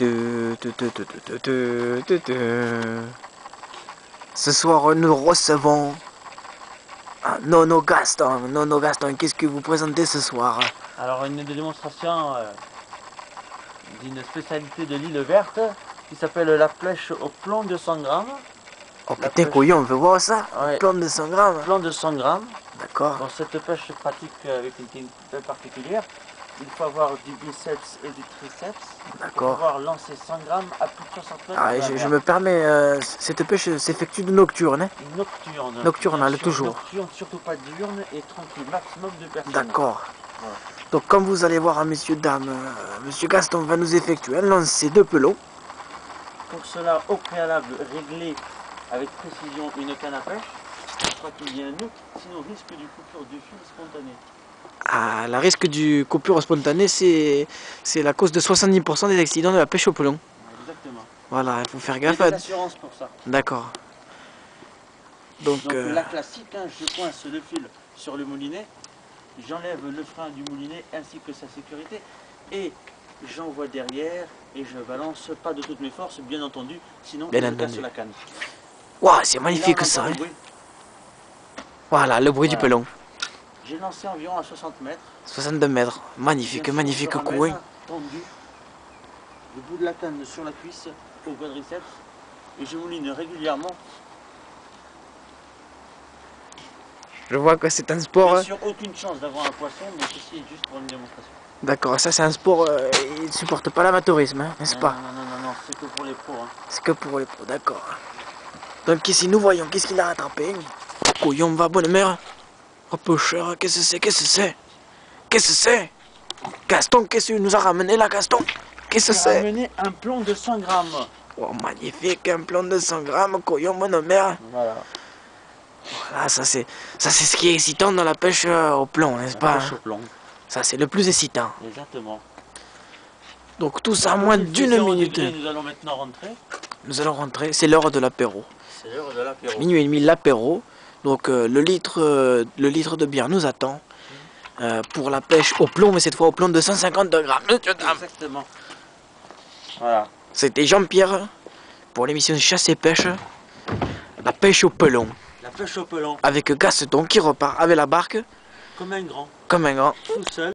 Ce soir, nous recevons Nono Gaston. Nono Gaston, qu'est-ce que vous présentez ce soir? Alors, une démonstration d'une spécialité de l'île verte qui s'appelle la pêche au plomb de 100 grammes. Oh putain, couillon, on veut voir ça? Ouais. Plomb de 100 grammes. Plomb de 100 grammes. D'accord. Bon, cette pêche se pratique avec une technique très particulière. Il faut avoir du biceps et du triceps. D'accord. Pour pouvoir lancer 100 grammes à plus de 60 mètres. Ah, je me permets, cette pêche s'effectue de nocturne, hein? Nocturne. Nocturnale, toujours. Nocturne, surtout pas diurne et tranquille, maximum de personnes. D'accord. Voilà. Donc, comme vous allez voir, messieurs, dames, monsieur Gaston va nous effectuer un lancer de pelot. Pour cela, au préalable, régler avec précision une canne à pêche. Je crois qu'il y a un nœud, sinon risque du coupure du fil spontané. Ah, la risque du coupure spontanée, c'est la cause de 70% des accidents de la pêche au pelon. Exactement. Voilà, il faut faire Il y a gaffe. des assurances pour ça. D'accord. Donc la classique, hein, je coince le fil sur le moulinet, j'enlève le frein du moulinet ainsi que sa sécurité et j'envoie derrière et je balance pas de toutes mes forces, bien entendu, sinon je casse la canne. Waouh, c'est magnifique ça. Hein. Voilà, le bruit du pelon. J'ai lancé environ à 60 mètres. 62 mètres. Magnifique, magnifique coup. Hein. Tendu, le bout de la canne sur la cuisse au quadriceps et je mouline régulièrement. Je vois que c'est un sport. Bien sûr, aucune chance d'avoir un poisson, mais ceci est juste pour une démonstration. D'accord, ça c'est un sport, il ne supporte pas l'amateurisme, hein, n'est-ce pas? Non, c'est que pour les pros. Hein. C'est que pour les pros, d'accord. Donc ici nous voyons, qu'est-ce qu'il a rattrapé? Couillon, va, bonne mère. Oh pêcheur, qu'est-ce que c'est? Qu'est-ce que c'est? Qu'est-ce que c'est? Gaston, qu'est-ce qu'il nous a ramené là, Gaston? Qu'est-ce que c'est? Il a ramené un plomb de 100 grammes. Oh, magnifique, un plomb de 100 grammes, couillon, bonne mère. Voilà. Voilà, ça c'est ce qui est excitant dans la pêche au plomb, n'est-ce pas? La pêche au plomb. Ça c'est le plus excitant. Exactement. Donc tout ça à moins d'une minute. Nous allons maintenant rentrer. Nous allons rentrer, c'est l'heure de l'apéro. C'est l'heure de l'apéro. Minuit et demi, l'apéro. Donc le litre de bière nous attend pour la pêche au plomb, mais cette fois au plomb de 150 grammes. Exactement. Voilà. C'était Jean-Pierre pour l'émission Chasse et Pêche. La pêche au pelon. La pêche au pelon. Avec Gaston qui repart avec la barque. Comme un grand. Comme un grand. Tout seul.